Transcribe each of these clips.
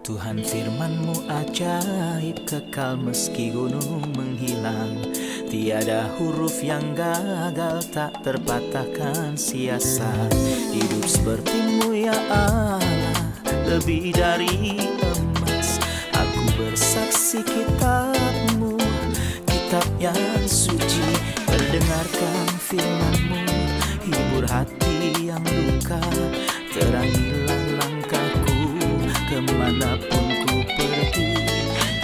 Tuhan firman-Mu ajaib, kekal meski gunung menghilang. Tiada huruf yang gagal, tak terpatahkan siasat. Hidup seperti-Mu ya Allah, lebih dari emas. Aku bersaksi kitab-Mu, kitab yang suci. Mendengarkan firman-Mu, hibur hati yang luka. Terangilah langkahku kemanapun ku pergi.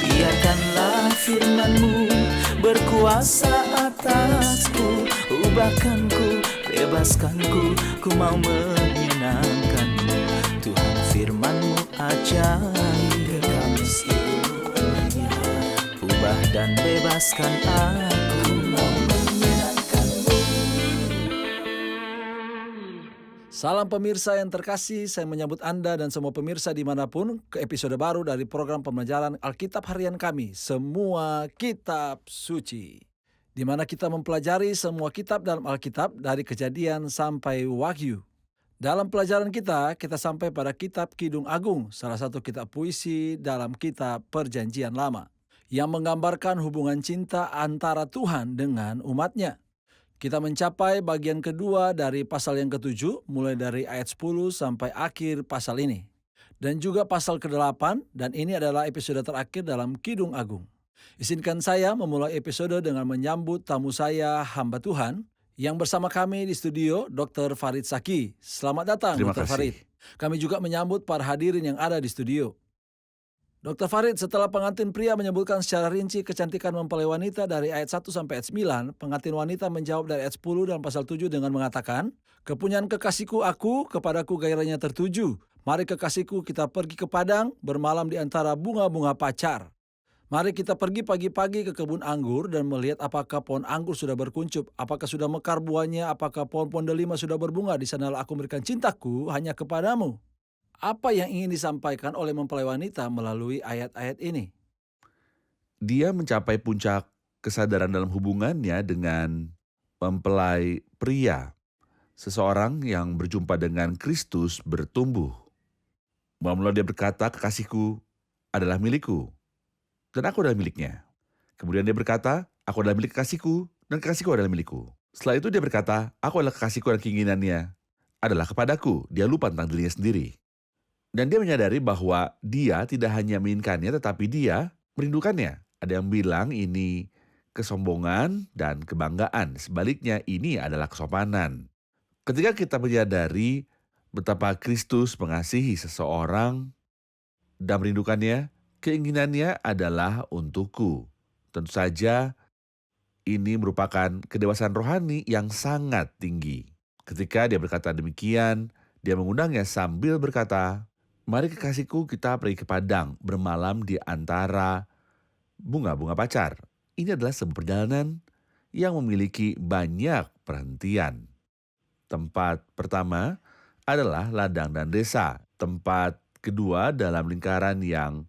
Biarkanlah firman-Mu berkuasa atasku. Ubahkanku, bebaskanku, ku mau menyenangkan-Mu. Tuhan firman-Mu ajaib, kekal meski gunung menghilang. Ubah dan bebaskan aku, mau menyenangkan-Mu. Salam pemirsa yang terkasih, saya menyambut Anda dan semua pemirsa dimanapun ke episode baru dari program pembelajaran Alkitab harian kami, Semua Kitab Suci. Di mana kita mempelajari semua kitab dalam Alkitab dari Kejadian sampai Wahyu. Dalam pelajaran kita sampai pada kitab Kidung Agung, salah satu kitab puisi dalam kitab Perjanjian Lama, yang menggambarkan hubungan cinta antara Tuhan dengan umatnya. Kita mencapai bagian kedua dari pasal yang ke-7, mulai dari ayat 10 sampai akhir pasal ini. Dan juga pasal ke-8, dan ini adalah episode terakhir dalam Kidung Agung. Izinkan saya memulai episode dengan menyambut tamu saya, hamba Tuhan, yang bersama kami di studio, Dr. Farid Saki. Selamat datang, Terima Dr. kasih. Farid. Kami juga menyambut para hadirin yang ada di studio. Dr. Farid, setelah pengantin pria menyebutkan secara rinci kecantikan mempelai wanita dari ayat 1 sampai ayat 9, pengantin wanita menjawab dari ayat 10 dan pasal 7 dengan mengatakan, "Kepunyaan kekasihku aku, kepadaku gairahnya tertuju. Mari kekasihku kita pergi ke padang, bermalam di antara bunga-bunga pacar. Mari kita pergi pagi-pagi ke kebun anggur dan melihat apakah pohon anggur sudah berkuncup, apakah sudah mekar buahnya, apakah pohon-pohon delima sudah berbunga. Di sanalah aku memberikan cintaku hanya kepadamu." Apa yang ingin disampaikan oleh mempelai wanita melalui ayat-ayat ini? Dia mencapai puncak kesadaran dalam hubungannya dengan mempelai pria. Seseorang yang berjumpa dengan Kristus bertumbuh. Mula-mula dia berkata, "Kekasihku adalah milikku, dan aku adalah miliknya." Kemudian dia berkata, "Aku adalah milik kekasihku, dan kekasihku adalah milikku." Setelah itu dia berkata, "Aku adalah kekasihku dan keinginannya adalah kepadaku." Dia lupa tentang dirinya sendiri. Dan dia menyadari bahwa dia tidak hanya menginginkannya, tetapi dia merindukannya. Ada yang bilang ini kesombongan dan kebanggaan. Sebaliknya ini adalah kesopanan. Ketika kita menyadari betapa Kristus mengasihi seseorang dan merindukannya, keinginannya adalah untukku. Tentu saja ini merupakan kedewasaan rohani yang sangat tinggi. Ketika dia berkata demikian, dia mengundangnya sambil berkata, "Mari kekasihku kita pergi ke padang, bermalam di antara bunga-bunga pacar." Ini adalah sebuah perjalanan yang memiliki banyak perhentian. Tempat pertama adalah ladang dan desa. Tempat kedua dalam lingkaran yang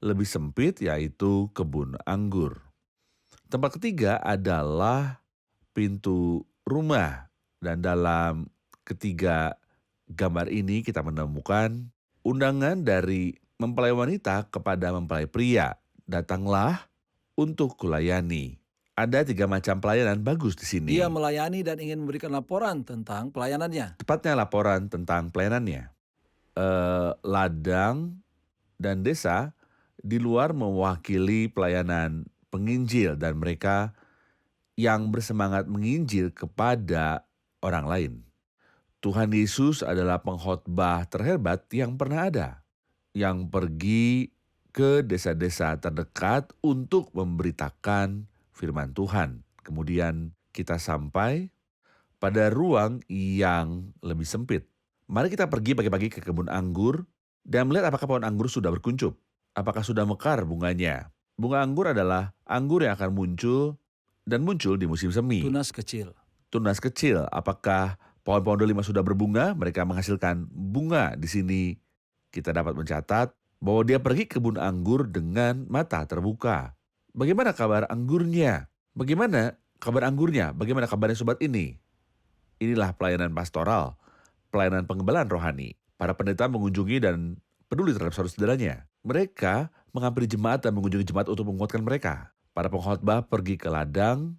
lebih sempit yaitu kebun anggur. Tempat ketiga adalah pintu rumah. Dan dalam ketiga gambar ini kita menemukan undangan dari mempelai wanita kepada mempelai pria. "Datanglah untuk kulayani." Ada 3 macam pelayanan bagus di sini. Dia melayani dan ingin memberikan laporan tentang pelayanannya. Tepatnya laporan tentang pelayanannya. Ladang dan desa di luar mewakili pelayanan penginjil dan mereka yang bersemangat menginjil kepada orang lain. Tuhan Yesus adalah pengkhotbah terhebat yang pernah ada, yang pergi ke desa-desa terdekat untuk memberitakan firman Tuhan. Kemudian kita sampai pada ruang yang lebih sempit. Mari kita pergi pagi-pagi ke kebun anggur dan melihat apakah pohon anggur sudah berkuncup, apakah sudah mekar bunganya. Bunga anggur adalah anggur yang akan muncul di musim semi. Tunas kecil. Tunas kecil, apakah pohon-pohon delima sudah berbunga, mereka menghasilkan bunga. Di sini kita dapat mencatat bahwa dia pergi ke kebun anggur dengan mata terbuka. Bagaimana kabar anggurnya? Bagaimana kabar anggurnya? Bagaimana kabarnya sobat ini? Inilah pelayanan pastoral, pelayanan pengembalaan rohani. Para pendeta mengunjungi dan peduli terhadap saudara-saudaranya. Mereka menghampiri jemaat dan mengunjungi jemaat untuk menguatkan mereka. Para pengkhotbah pergi ke ladang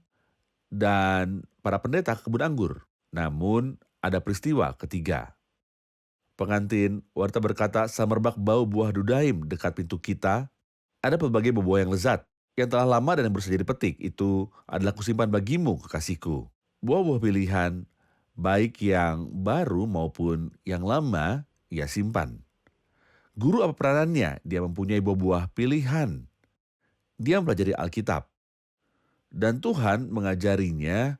dan para pendeta ke kebun anggur. Namun ada peristiwa ketiga. Pengantin wanita berkata, "Semerbak bau buah dudaim dekat pintu kita. Ada berbagai buah yang lezat, yang telah lama dan yang baru saja dipetik. Itu adalah kusimpan bagimu, kekasihku." Buah-buah pilihan, baik yang baru maupun yang lama, ia simpan. Guru apa peranannya? Dia mempunyai buah-buah pilihan. Dia mempelajari Alkitab. Dan Tuhan mengajarinya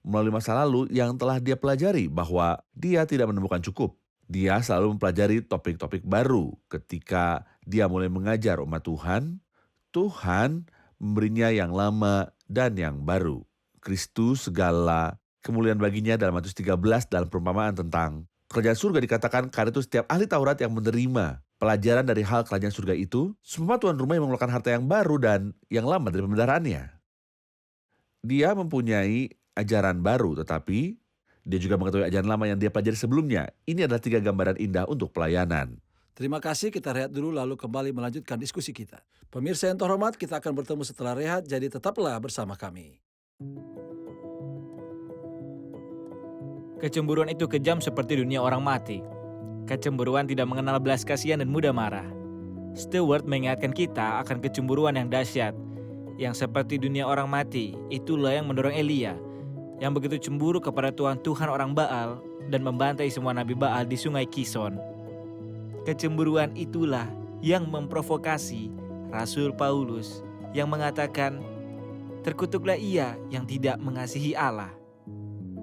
melalui masa lalu yang telah dia pelajari bahwa dia tidak menemukan cukup. Dia selalu mempelajari topik-topik baru. Ketika dia mulai mengajar umat Tuhan, Tuhan memberinya yang lama dan yang baru. Kristus segala kemuliaan baginya dalam Matius 13 dalam perumpamaan tentang kerajaan surga dikatakan, karena itu setiap ahli Taurat yang menerima pelajaran dari hal kerajaan surga itu, semua tuan rumah yang mengeluarkan harta yang baru dan yang lama dari pemeliharaannya. Dia mempunyai ajaran baru, tetapi dia juga mengetahui ajaran lama yang dia pelajari sebelumnya. Ini adalah 3 gambaran indah untuk pelayanan. Terima kasih, kita rehat dulu lalu kembali melanjutkan diskusi kita. Pemirsa yang terhormat, kita akan bertemu setelah rehat, jadi tetaplah bersama kami. Kecemburuan itu kejam seperti dunia orang mati. Kecemburuan tidak mengenal belas kasihan dan mudah marah. Stewart mengingatkan kita akan kecemburuan yang dahsyat, yang seperti dunia orang mati. Itulah yang mendorong Elia, yang begitu cemburu kepada Tuhan orang Baal dan membantai semua nabi Baal di sungai Kison. Kecemburuan itulah yang memprovokasi Rasul Paulus yang mengatakan, "Terkutuklah ia yang tidak mengasihi Allah."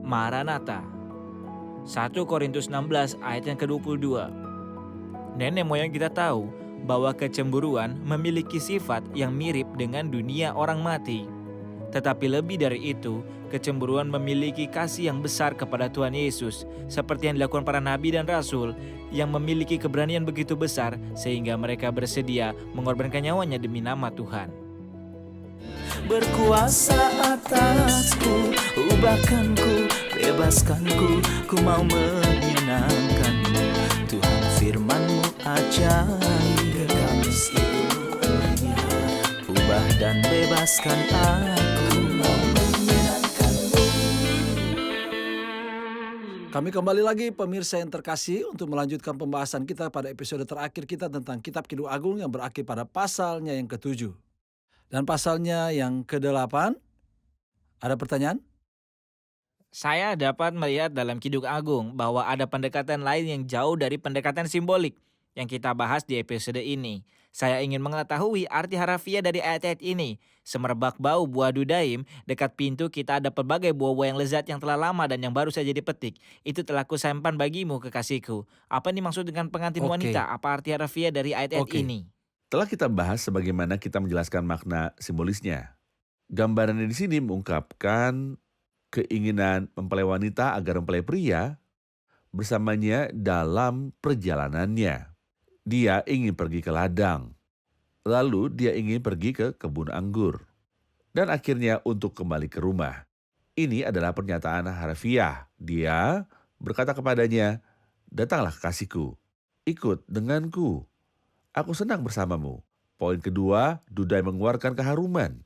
Maranatha. 1 Korintus 16 ayat yang ke-22. Nenek moyang kita tahu bahwa kecemburuan memiliki sifat yang mirip dengan dunia orang mati. Tetapi lebih dari itu, kecemburuan memiliki kasih yang besar kepada Tuhan Yesus, seperti yang dilakukan para nabi dan rasul yang memiliki keberanian begitu besar sehingga mereka bersedia mengorbankan nyawanya demi nama Tuhan. Berkuasa atasku, ubahkanku, bebaskanku, ku mau menyenangkanmu. Tuhan firman-Mu ajaib, kekal meskipun ubah dan bebaskan aku, mau menyenangkanmu. Kami kembali lagi pemirsa yang terkasih untuk melanjutkan pembahasan kita pada episode terakhir kita tentang Kitab Kidung Agung yang berakhir pada pasalnya yang ke-7. Dan pasalnya yang ke-8, ada pertanyaan? Saya dapat melihat dalam Kidung Agung bahwa ada pendekatan lain yang jauh dari pendekatan simbolik yang kita bahas di episode ini. Saya ingin mengetahui arti harafiah dari ayat-ayat ini. Semerbak bau buah dudaim, dekat pintu kita ada pelbagai buah-buah yang lezat yang telah lama dan yang baru saja dipetik. Itu telah kusimpan bagimu, kekasihku. Apa yang dimaksud dengan pengantin wanita? Apa arti harafiah dari ayat-ayat ini? Telah kita bahas sebagaimana kita menjelaskan makna simbolisnya. Gambaran di sini mengungkapkan keinginan mempelai wanita agar mempelai pria bersamanya dalam perjalanannya. Dia ingin pergi ke ladang, lalu dia ingin pergi ke kebun anggur, dan akhirnya untuk kembali ke rumah. Ini adalah pernyataan harfiah. Dia berkata kepadanya, "Datanglah kekasihku, ikut denganku. Aku senang bersamamu." Poin kedua, dudaim mengeluarkan keharuman.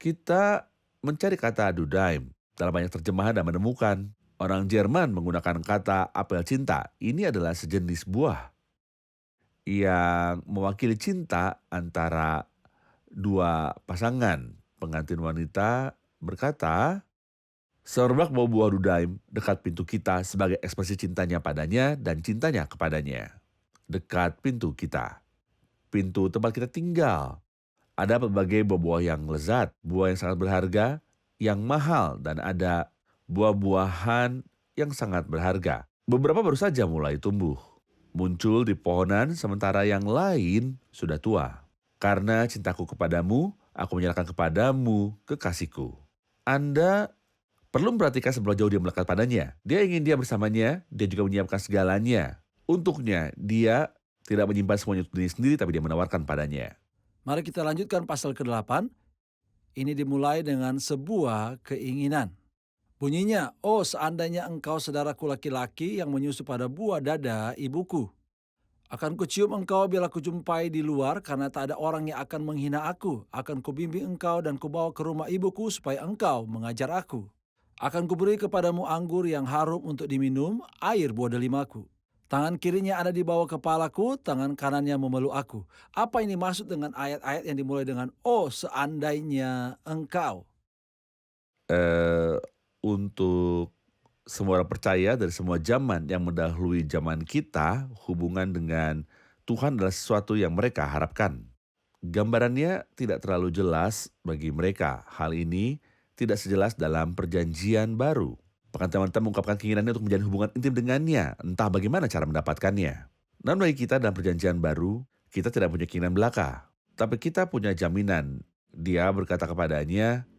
Kita mencari kata dudaim dalam banyak terjemahan dan menemukan. Orang Jerman menggunakan kata apel cinta. Ini adalah sejenis buah yang mewakili cinta antara dua pasangan. Pengantin wanita berkata, "Semerbak bau buah dudaim dekat pintu kita," sebagai ekspresi cintanya padanya dan cintanya kepadanya. Dekat pintu kita, pintu tempat kita tinggal. Ada berbagai buah-buah yang lezat, buah yang sangat berharga, yang mahal, dan ada buah-buahan yang sangat berharga. Beberapa baru saja mulai tumbuh, muncul di pohonan, sementara yang lain sudah tua. Karena cintaku kepadamu, aku menyerahkan kepadamu kekasihku. Anda perlu memperhatikan seberapa jauh dia melekat padanya. Dia ingin dia bersamanya, dia juga menyiapkan segalanya. Untuknya, dia tidak menyimpan semuanya untuk diri sendiri, tapi dia menawarkan padanya. Mari kita lanjutkan pasal ke-8. Ini dimulai dengan sebuah keinginan. Bunyinya, "Oh, seandainya engkau saudaraku laki-laki yang menyusu pada buah dada ibuku. Akan kucium engkau bila kujumpai di luar, karena tak ada orang yang akan menghina aku. Akan kubimbing engkau dan kubawa ke rumah ibuku supaya engkau mengajar aku. Akan kuberi kepadamu anggur yang harum untuk diminum, air buah delimaku. Tangan kirinya ada di bawah kepalaku, tangan kanannya memeluk aku. Apa ini maksud dengan ayat-ayat yang dimulai dengan "Oh seandainya engkau"? Eh, untuk semua orang percaya dari semua zaman yang mendahului zaman kita, hubungan dengan Tuhan adalah sesuatu yang mereka harapkan. Gambarannya tidak terlalu jelas bagi mereka. Hal ini tidak sejelas dalam perjanjian baru. Bahkan teman-teman mengungkapkan keinginannya untuk menjalin hubungan intim dengannya, entah bagaimana cara mendapatkannya. Namun bagi kita dalam perjanjian baru, kita tidak punya keinginan belaka. Tapi kita punya jaminan. Dia berkata kepadanya,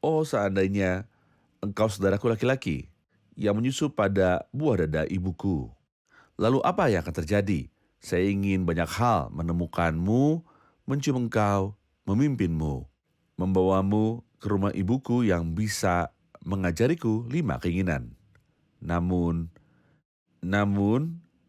"Oh seandainya engkau saudaraku laki-laki, yang menyusup pada buah dada ibuku. Lalu apa yang akan terjadi? Saya ingin banyak hal, menemukanmu, mencium engkau, memimpinmu, membawamu ke rumah ibuku yang bisa mengajariku 5 keinginan. Namun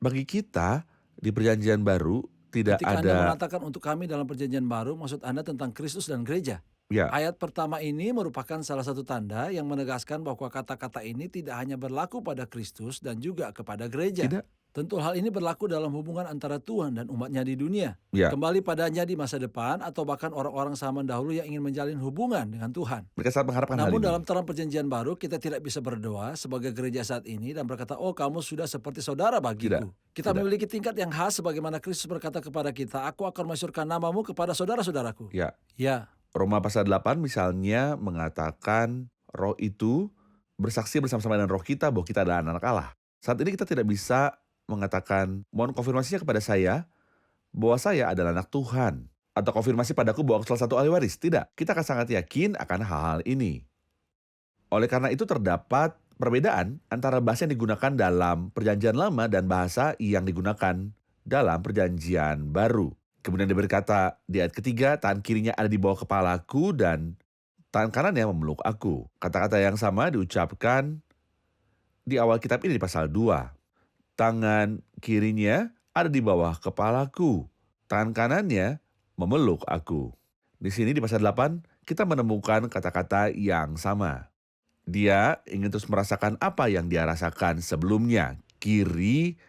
bagi kita di perjanjian baru tidak Ketika Anda ada, mengatakan untuk kami dalam perjanjian baru, maksud Anda tentang Kristus dan gereja. ya, Ayat pertama ini merupakan salah satu tanda yang menegaskan bahwa kata-kata ini tidak hanya berlaku pada Kristus dan juga kepada gereja. tidak, Tentu hal ini berlaku dalam hubungan antara Tuhan dan umatnya di dunia. ya. Kembali padanya di masa depan atau bahkan orang-orang zaman dahulu yang ingin menjalin hubungan dengan Tuhan. Mereka sangat mengharapkan hal Namun ini. dalam terang perjanjian baru kita tidak bisa berdoa sebagai gereja saat ini dan berkata, "Oh kamu sudah seperti saudara bagiku." Kita tidak. memiliki tingkat yang khas sebagaimana Kristus berkata kepada kita, "Aku akan masyurkan namamu kepada saudara-saudaraku." Ya, Ya, Roma pasal 8 misalnya mengatakan roh itu bersaksi bersama-sama dengan roh kita bahwa kita adalah anak Allah. Saat ini kita tidak bisa mengatakan, mohon konfirmasinya kepada saya bahwa saya adalah anak Tuhan. Atau konfirmasi padaku bahwa aku salah satu ahli waris. Tidak, kita akan sangat yakin akan hal-hal ini. Oleh karena itu terdapat perbedaan antara bahasa yang digunakan dalam perjanjian lama dan bahasa yang digunakan dalam perjanjian baru. Kemudian dia berkata di ayat ketiga, tangan kirinya ada di bawah kepalaku dan tangan kanannya memeluk aku. Kata-kata yang sama diucapkan di awal kitab ini di pasal 2. Tangan kirinya ada di bawah kepalaku, tangan kanannya memeluk aku. Di sini di pasal 8 kita menemukan kata-kata yang sama. Dia ingin terus merasakan apa yang dia rasakan sebelumnya, kiri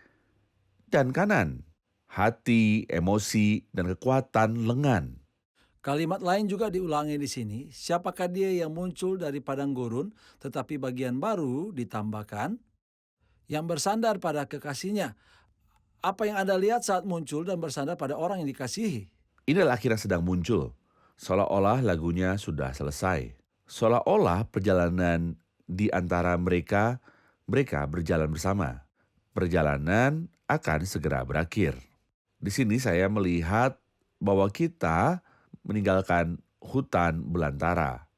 dan kanan. Hati, emosi, dan kekuatan lengan. kalimat lain juga diulangi di sini. Siapakah dia yang muncul dari padang gurun, tetapi bagian baru ditambahkan, yang bersandar pada kekasihnya. Apa yang Anda lihat saat muncul dan bersandar pada orang yang dikasihi? Inilah akhir yang sedang muncul. Seolah-olah lagunya sudah selesai. Seolah-olah perjalanan di antara mereka berjalan bersama. Perjalanan akan segera berakhir. Di sini saya melihat bahwa kita meninggalkan hutan belantara.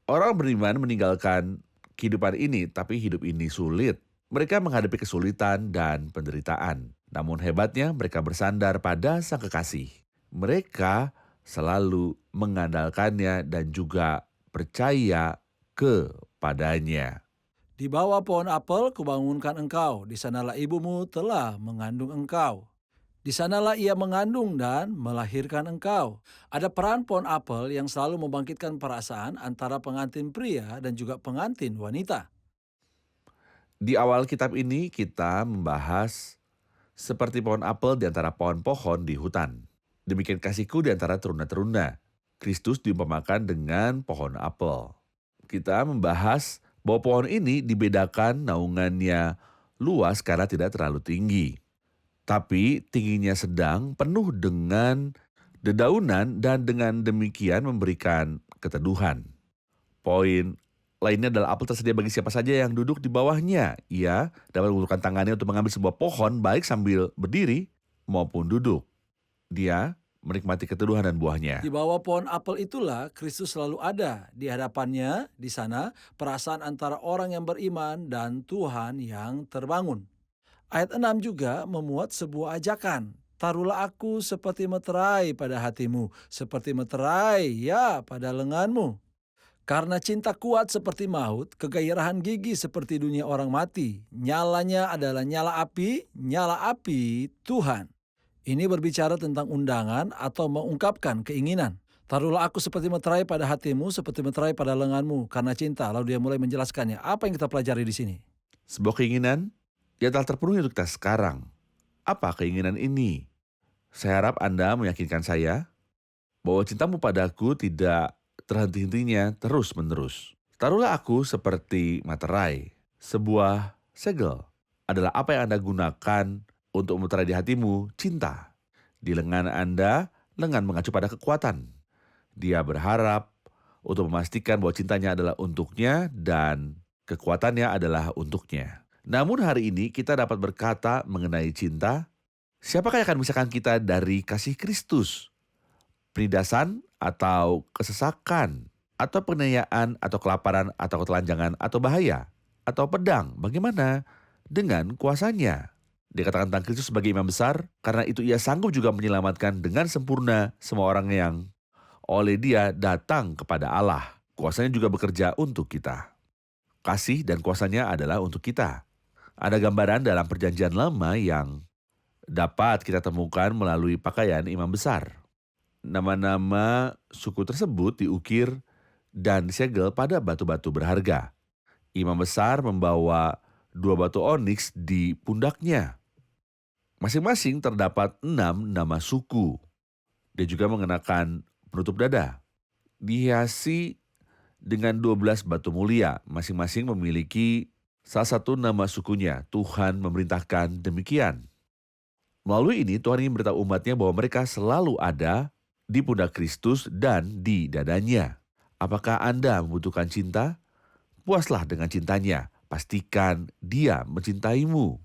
Orang beriman meninggalkan kehidupan ini, tapi hidup ini sulit. Mereka menghadapi kesulitan dan penderitaan. Namun hebatnya mereka bersandar pada Sang Kekasih. Mereka selalu mengandalkannya dan juga percaya kepadanya. Di bawah pohon apel kubangunkan engkau, di sanalah ibumu telah mengandung engkau. Di sanalah ia mengandung dan melahirkan engkau. Ada peran pohon apel yang selalu membangkitkan perasaan antara pengantin pria dan juga pengantin wanita. Di awal kitab ini kita membahas seperti pohon apel di antara pohon-pohon di hutan. Demikian kasihku di antara teruna-teruna. Kristus diumpamakan dengan pohon apel. Kita membahas bahwa pohon ini dibedakan naungannya luas karena tidak terlalu tinggi. Tapi tingginya sedang, penuh dengan dedaunan dan dengan demikian memberikan keteduhan. Poin lainnya adalah apel tersedia bagi siapa saja yang duduk di bawahnya. Ia dapat mengulurkan tangannya untuk mengambil sebuah pohon baik sambil berdiri maupun duduk. Dia menikmati keteduhan dan buahnya. Di bawah pohon apel itulah Kristus selalu ada. Di hadapannya, di sana, perasaan antara orang yang beriman dan Tuhan yang terbangun. Ayat 6 juga memuat sebuah ajakan. Taruhlah aku seperti meterai pada hatimu, seperti meterai ya pada lenganmu. Karena cinta kuat seperti maut, kegairahan gigi seperti dunia orang mati. Nyalanya adalah nyala api Tuhan. Ini berbicara tentang undangan atau mengungkapkan keinginan. Taruhlah aku seperti meterai pada hatimu, seperti meterai pada lenganmu, karena cinta. Lalu dia mulai menjelaskannya. Apa yang kita pelajari di sini? Sebuah keinginan yang telah terpenuhi untuk kita sekarang. Apa keinginan ini? Saya harap Anda meyakinkan saya bahwa cintamu padaku tidak terhenti-hentinya terus-menerus. Taruhlah aku seperti materai. Sebuah segel adalah apa yang Anda gunakan untuk meterai di hatimu, cinta. Di lengan Anda, lengan mengacu pada kekuatan. Dia berharap untuk memastikan bahwa cintanya adalah untuknya dan kekuatannya adalah untuknya. Namun hari ini kita dapat berkata mengenai cinta, siapakah yang akan memisahkan kita dari kasih Kristus? Penindasan atau kesesakan, atau penganiayaan, atau kelaparan, atau ketelanjangan, atau bahaya, atau pedang. Bagaimana dengan kuasanya? Dikatakan tentang Kristus sebagai imam besar, karena itu ia sanggup juga menyelamatkan dengan sempurna semua orang yang oleh dia datang kepada Allah. Kuasanya juga bekerja untuk kita. Kasih dan kuasanya adalah untuk kita. Ada gambaran dalam perjanjian lama yang dapat kita temukan melalui pakaian imam besar. Nama-nama suku tersebut diukir dan disegel pada batu-batu berharga. Imam besar membawa 2 batu oniks di pundaknya. Masing-masing terdapat 6 nama suku. Dia juga mengenakan penutup dada. Dihiasi dengan 12 batu mulia, masing-masing memiliki salah satu nama sukunya. Tuhan memerintahkan demikian. Melalui ini Tuhan ingin beritahu umatnya bahwa mereka selalu ada di pundak Kristus dan di dadanya. Apakah Anda membutuhkan cinta? Puaslah dengan cintanya. Pastikan dia mencintaimu.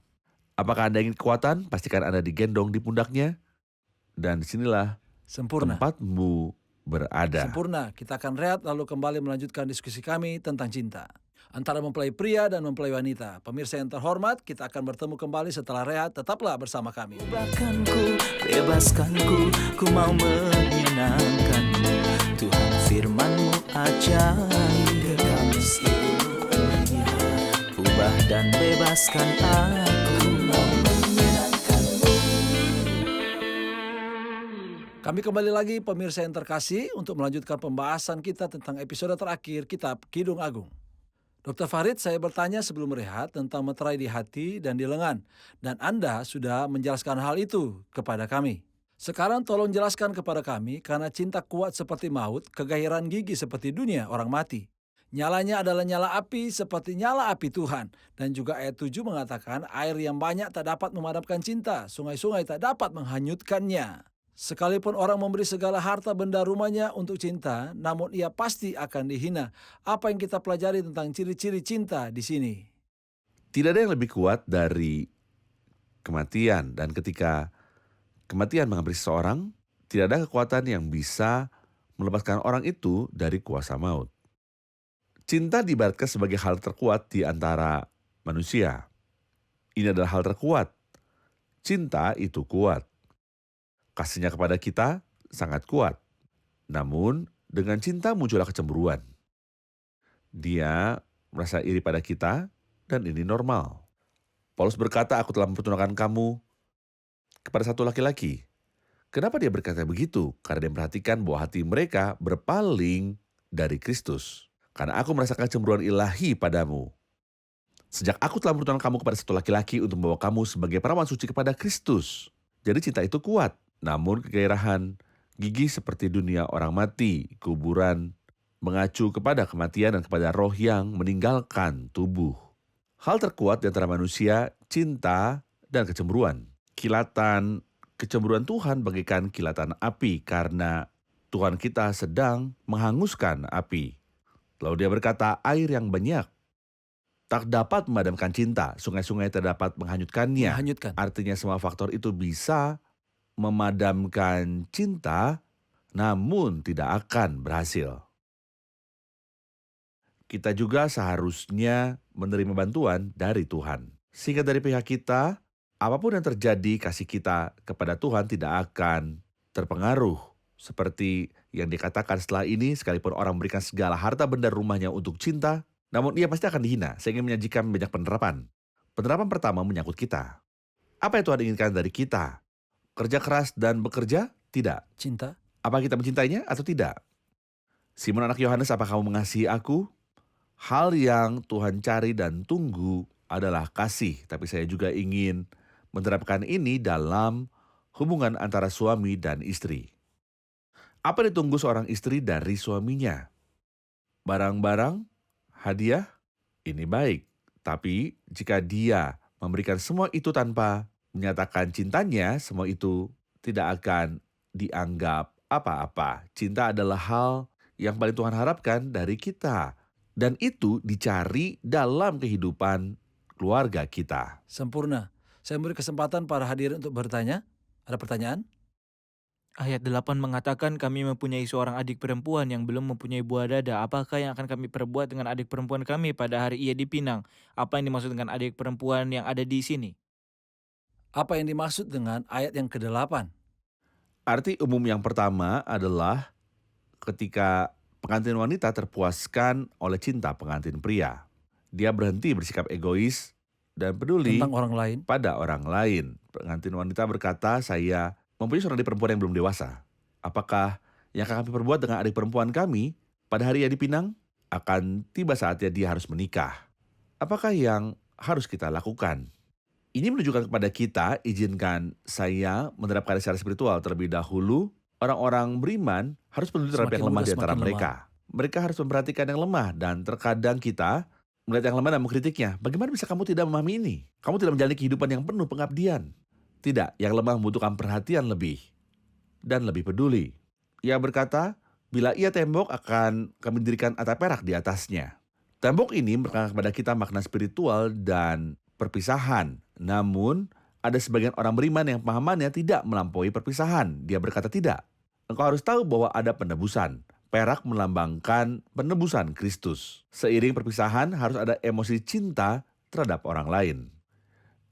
Apakah Anda ingin kekuatan? Pastikan Anda digendong di pundaknya. Dan disinilah Sempurna. tempatmu berada. Sempurna. Kita akan rehat lalu kembali melanjutkan diskusi kami tentang cinta. Antara mempelai pria dan mempelai wanita. Pemirsa yang terhormat, kita akan bertemu kembali setelah rehat. Tetaplah bersama kami. Ubahkanku, bebaskanku, ku mau menyenangkanmu. Tuhan firman-Mu ajaib, kekal seluruhnya. Ubah dan bebaskan aku, mau menyenangkanmu. Kami kembali lagi pemirsa yang terkasih untuk melanjutkan pembahasan kita tentang episode terakhir Kitab Kidung Agung. Dr. Farid, saya bertanya sebelum rehat tentang meterai di hati dan di lengan. Dan Anda sudah menjelaskan hal itu kepada kami. Sekarang tolong jelaskan kepada kami karena cinta kuat seperti maut, kegairahan gigi seperti dunia orang mati. Nyalanya adalah nyala api seperti nyala api Tuhan. Dan juga ayat 7 mengatakan air yang banyak tak dapat memadamkan cinta, sungai-sungai tak dapat menghanyutkannya. Sekalipun orang memberi segala harta benda rumahnya untuk cinta, namun ia pasti akan dihina. Apa yang kita pelajari tentang ciri-ciri cinta di sini? Tidak ada yang lebih kuat dari kematian. Dan ketika kematian menghampiri seseorang, tidak ada kekuatan yang bisa melepaskan orang itu dari kuasa maut. Cinta diibaratkan sebagai hal terkuat di antara manusia. Ini adalah hal terkuat. Cinta itu kuat. Kasihnya kepada kita sangat kuat. Namun, dengan cinta muncullah kecemburuan. Dia merasa iri pada kita dan ini normal. Paulus berkata, aku telah mempertunjukkan kamu kepada satu laki-laki. Kenapa dia berkata begitu? Karena dia memperhatikan bahwa hati mereka berpaling dari Kristus. Karena aku merasakan kecemburuan ilahi padamu. Sejak aku telah mempertunjukkan kamu kepada satu laki-laki untuk membawa kamu sebagai perawan suci kepada Kristus. Jadi cinta itu kuat. Namun kegairahan gigi seperti dunia orang mati, kuburan, mengacu kepada kematian dan kepada roh yang meninggalkan tubuh. Hal terkuat di antara manusia, cinta dan kecemburuan. Kilatan kecemburuan Tuhan bagaikan kilatan api karena Tuhan kita sedang menghanguskan api. Lalu dia berkata, air yang banyak tak dapat memadamkan cinta, sungai-sungai tak dapat menghanyutkannya. Menghanyutkan. Artinya semua faktor itu bisa memadamkan cinta, namun tidak akan berhasil. Kita juga seharusnya menerima bantuan dari Tuhan. Sehingga dari pihak kita, apapun yang terjadi, kasih kita kepada Tuhan tidak akan terpengaruh. Seperti yang dikatakan setelah ini, sekalipun orang memberikan segala harta benda rumahnya untuk cinta, namun ia pasti akan dihina, sehingga menyajikan banyak penerapan. Penerapan pertama menyangkut kita. Apa yang Tuhan inginkan dari kita? kerja keras dan bekerja? Tidak. Cinta? Apa kita mencintainya atau tidak? Simon anak Yohanes, apa kamu mengasihi aku? Hal yang Tuhan cari dan tunggu adalah kasih. Tapi saya juga ingin menerapkan ini dalam hubungan antara suami dan istri. Apa yang ditunggu seorang istri dari suaminya? Barang-barang, hadiah, ini baik. Tapi jika dia memberikan semua itu tanpa menyatakan cintanya, semua itu tidak akan dianggap apa-apa. Cinta adalah hal yang paling Tuhan harapkan dari kita. Dan itu dicari dalam kehidupan keluarga kita. Sempurna. Saya beri kesempatan para hadirin untuk bertanya. Ada pertanyaan? Ayat 8 mengatakan kami mempunyai seorang adik perempuan yang belum mempunyai buah dada. Apakah yang akan kami perbuat dengan adik perempuan kami pada hari ia dipinang? Apa yang dimaksud dengan adik perempuan yang ada di sini? Apa yang dimaksud dengan ayat yang ke-8? Arti umum yang pertama adalah ketika pengantin wanita terpuaskan oleh cinta pengantin pria. Dia berhenti bersikap egois dan peduli Tentang orang lain? pada orang lain. Pengantin wanita berkata, saya mempunyai seorang adik perempuan yang belum dewasa. Apakah yang akan kami perbuat dengan adik perempuan kami pada hari ia dipinang? Akan tiba saatnya dia harus menikah. Apakah yang harus kita lakukan? Ini menunjukkan kepada kita, izinkan saya menerapkan secara spiritual terlebih dahulu. Orang-orang beriman harus peduli terhadap Semakin yang lemah muda, di antara semakin mereka. Mereka harus memperhatikan yang lemah dan terkadang kita melihat yang lemah dan mengkritiknya. Bagaimana bisa kamu tidak memahami ini? Kamu tidak menjalani kehidupan yang penuh pengabdian. Tidak, yang lemah membutuhkan perhatian lebih dan lebih peduli. Ia berkata, bila ia tembok akan kami dirikan atap perak di atasnya. Tembok ini merupakan kepada kita makna spiritual dan perpisahan. Namun, ada sebagian orang beriman yang pemahamannya tidak melampaui perpisahan. Dia berkata tidak. Engkau harus tahu bahwa ada penebusan. Perak melambangkan penebusan Kristus. Seiring perpisahan harus ada emosi cinta terhadap orang lain.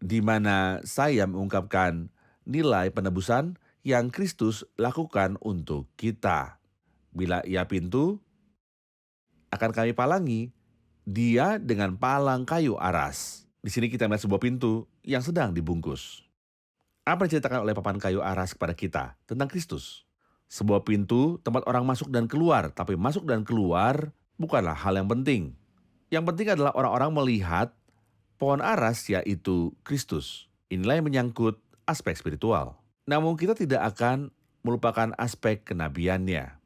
Di mana saya mengungkapkan nilai penebusan yang Kristus lakukan untuk kita. Bila ia pintu, akan kami palangi dia dengan palang kayu aras. Di sini kita melihat sebuah pintu yang sedang dibungkus. Apa yang diceritakan oleh papan kayu aras kepada kita tentang Kristus? Sebuah pintu tempat orang masuk dan keluar, tapi masuk dan keluar bukanlah hal yang penting. Yang penting adalah orang-orang melihat pohon aras, yaitu Kristus. Inilah yang menyangkut aspek spiritual. Namun kita tidak akan melupakan aspek kenabiannya.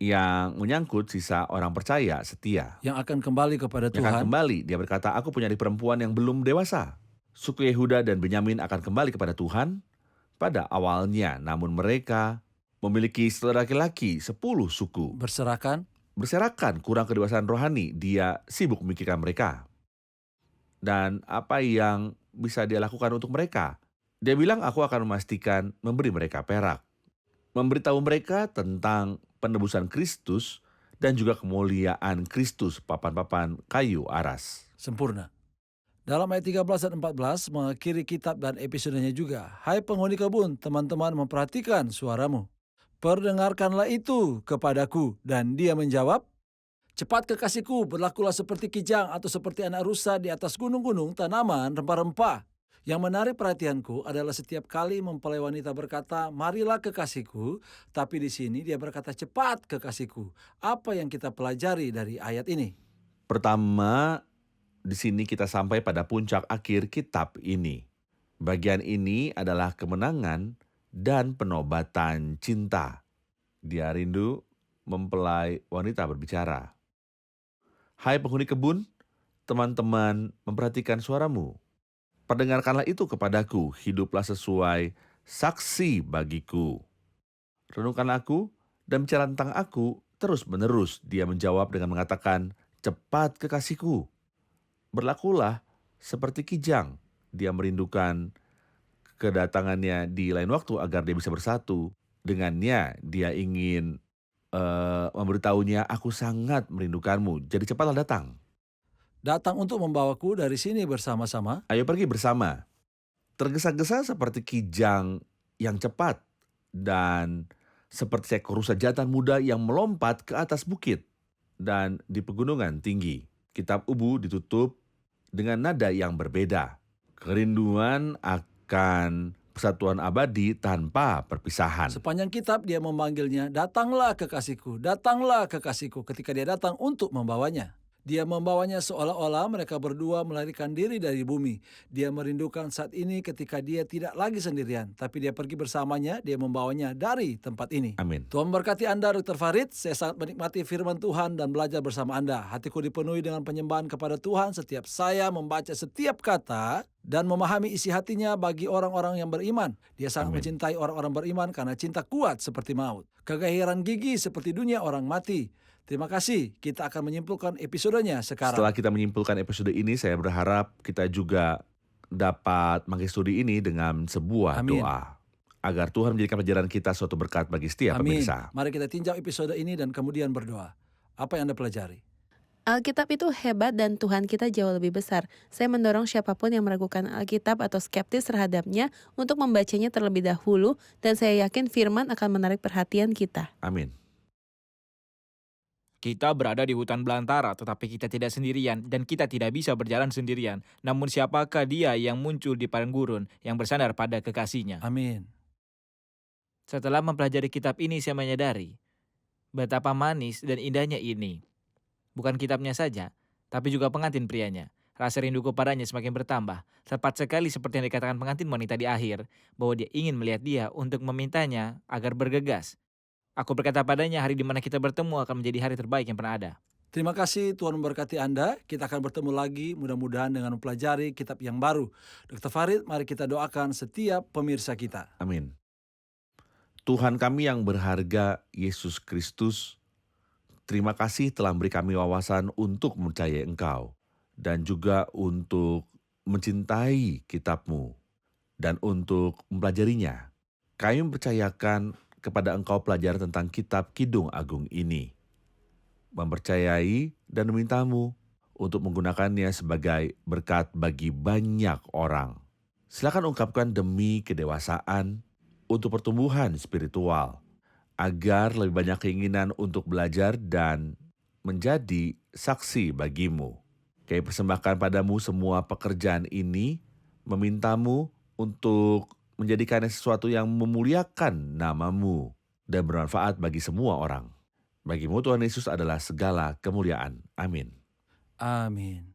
Yang menyangkut sisa orang percaya setia. Yang akan kembali kepada Yang akan Tuhan? kembali, dia berkata, aku punya adik perempuan yang belum dewasa. Suku Yehuda dan Benyamin akan kembali kepada Tuhan pada awalnya. Namun mereka memiliki saudara laki-laki 10 suku. Berserakan, kurang kedewasaan rohani. Dia sibuk memikirkan mereka. Dan apa yang bisa dia lakukan untuk mereka? Dia bilang, aku akan memastikan memberi mereka perak. Memberitahu mereka tentang penebusan Kristus dan juga kemuliaan Kristus, papan-papan kayu aras. Sempurna. Dalam ayat 13 dan 14 mengakhiri kitab dan episodenya juga. Hai penghuni kebun, teman-teman memperhatikan suaramu. Perdengarkanlah itu kepadaku. Dan dia menjawab, cepat kekasihku, berlakulah seperti kijang atau seperti anak rusa di atas gunung-gunung tanaman rempah-rempah. Yang menarik perhatianku adalah setiap kali mempelai wanita berkata, marilah kekasihku, tapi di sini dia berkata cepat kekasihku. Apa yang kita pelajari dari ayat ini? Pertama, di sini kita sampai pada puncak akhir kitab ini. Bagian ini adalah kemenangan dan penobatan cinta. Dia rindu mempelai wanita berbicara. Hai penghuni kebun, teman-teman memperhatikan suaramu. Perdengarkanlah itu kepadaku, hiduplah sesuai saksi bagiku. Renungkan aku dan bicara tentang aku terus-menerus. Dia menjawab dengan mengatakan, cepat kekasihku. Berlakulah seperti kijang. Dia merindukan kedatangannya di lain waktu agar dia bisa bersatu dengannya. Dia ingin memberitahunya, aku sangat merindukanmu, jadi cepatlah datang. Datang untuk membawaku dari sini bersama-sama. Ayo pergi bersama. Tergesa-gesa seperti kijang yang cepat dan seperti seekor rusa jantan muda yang melompat ke atas bukit dan di pegunungan tinggi. Kitab Ubu ditutup dengan nada yang berbeda. Kerinduan akan persatuan abadi tanpa perpisahan. Sepanjang kitab dia memanggilnya, datanglah kekasihku, datanglah kekasihku, ketika dia datang untuk membawanya. Dia membawanya seolah-olah mereka berdua melarikan diri dari bumi. Dia merindukan saat ini ketika dia tidak lagi sendirian, tapi dia pergi bersamanya, dia membawanya dari tempat ini. Amin. Tuhan memberkati Anda, Dr. Farid. Saya sangat menikmati firman Tuhan dan belajar bersama Anda. Hatiku dipenuhi dengan penyembahan kepada Tuhan setiap saya membaca setiap kata dan memahami isi hatinya bagi orang-orang yang beriman. Dia sangat Amin. mencintai orang-orang beriman karena cinta kuat seperti maut. Kegairahan gigi seperti dunia orang mati. Terima kasih, kita akan menyimpulkan episodenya sekarang. Setelah kita menyimpulkan episode ini, saya berharap kita juga dapat mengstudi ini dengan sebuah Amin. doa. Agar Tuhan menjadikan pelajaran kita suatu berkat bagi setiap Amin. pemirsa. Mari kita tinjau episode ini dan kemudian berdoa. Apa yang Anda pelajari? Alkitab itu hebat dan Tuhan kita jauh lebih besar. Saya mendorong siapapun yang meragukan Alkitab atau skeptis terhadapnya untuk membacanya terlebih dahulu, dan saya yakin firman akan menarik perhatian kita. Amin. Kita berada di hutan belantara, tetapi kita tidak sendirian dan kita tidak bisa berjalan sendirian. Namun siapakah dia yang muncul di padang gurun yang bersandar pada kekasihnya? Amin. Setelah mempelajari kitab ini, saya menyadari betapa manis dan indahnya ini. Bukan kitabnya saja, tapi juga pengantin prianya. Rasa rinduku padanya semakin bertambah. Tepat sekali seperti yang dikatakan pengantin wanita di akhir, bahwa dia ingin melihat dia untuk memintanya agar bergegas. Aku berkata padanya, hari di mana kita bertemu akan menjadi hari terbaik yang pernah ada. Terima kasih, Tuhan memberkati Anda. Kita akan bertemu lagi mudah-mudahan dengan mempelajari kitab yang baru. Dr. Farid, mari kita doakan setiap pemirsa kita. Amin. Tuhan kami yang berharga, Yesus Kristus, terima kasih telah memberi kami wawasan untuk mempercayai Engkau dan juga untuk mencintai kitab-Mu dan untuk mempelajarinya. Kami mempercayakan kepada Engkau pelajaran tentang kitab Kidung Agung ini. Mempercayai dan meminta-Mu untuk menggunakannya sebagai berkat bagi banyak orang. Silakan ungkapkan demi kedewasaan untuk pertumbuhan spiritual, agar lebih banyak keinginan untuk belajar dan menjadi saksi bagimu. Kami persembahkan padamu semua pekerjaan ini, meminta-Mu untuk menjadikannya sesuatu yang memuliakan nama-Mu dan bermanfaat bagi semua orang. Bagimu Tuhan Yesus adalah segala kemuliaan. Amin. Amin.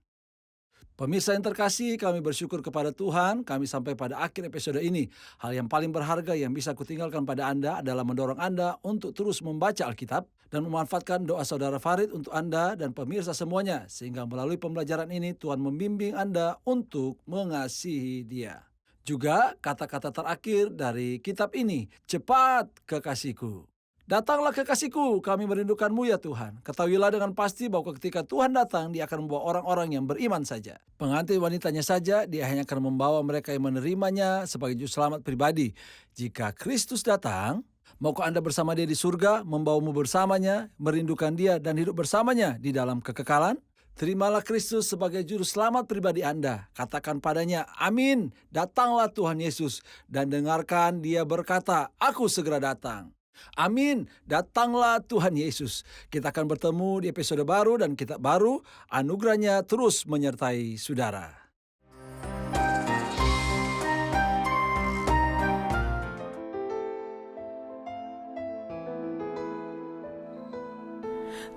Pemirsa yang terkasih, kami bersyukur kepada Tuhan, kami sampai pada akhir episode ini. Hal yang paling berharga yang bisa kutinggalkan pada Anda adalah mendorong Anda untuk terus membaca Alkitab dan memanfaatkan doa saudara Farid untuk Anda dan pemirsa semuanya, sehingga melalui pembelajaran ini Tuhan membimbing Anda untuk mengasihi Dia. Juga kata-kata terakhir dari kitab ini, cepat kekasihku. Datanglah kekasihku, kami merindukanmu ya Tuhan. Ketahuilah dengan pasti bahwa ketika Tuhan datang, dia akan membawa orang-orang yang beriman saja. Pengantin wanitanya saja, dia hanya akan membawa mereka yang menerimanya sebagai juru selamat pribadi. Jika Kristus datang, maukah Anda bersama dia di surga, membawamu bersamanya, merindukan dia dan hidup bersamanya di dalam kekekalan? Terimalah Kristus sebagai juru selamat pribadi Anda. Katakan padanya, amin, datanglah Tuhan Yesus. Dan dengarkan dia berkata, aku segera datang. Amin, datanglah Tuhan Yesus. Kita akan bertemu di episode baru dan kitab baru. Anugerahnya terus menyertai saudara.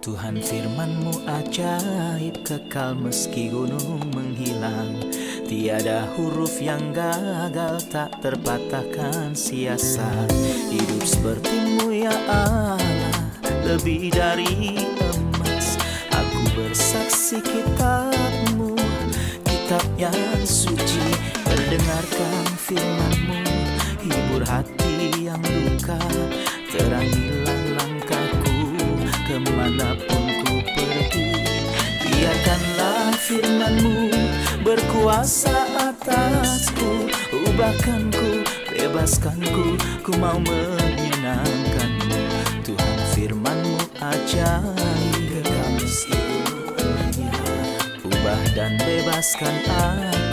Tuhan firman-Mu ajaib, kekal meski gunung menghilang. Tiada huruf yang gagal, tak terpatahkan sia-sia. Hidup seperti-Mu ya Allah, lebih dari emas. Aku bersaksi kitab-Mu, kitab yang suci. Terdengarkan firman-Mu, hibur hati yang luka. Terangilah langkahku kemanapun ku pergi. Biarkanlah firman-Mu berkuasa atasku. Ubahkanku, bebaskanku, ku mau menyenangkan-Mu. Tuhan firman-Mu ajaib, ubah dan bebaskan aku.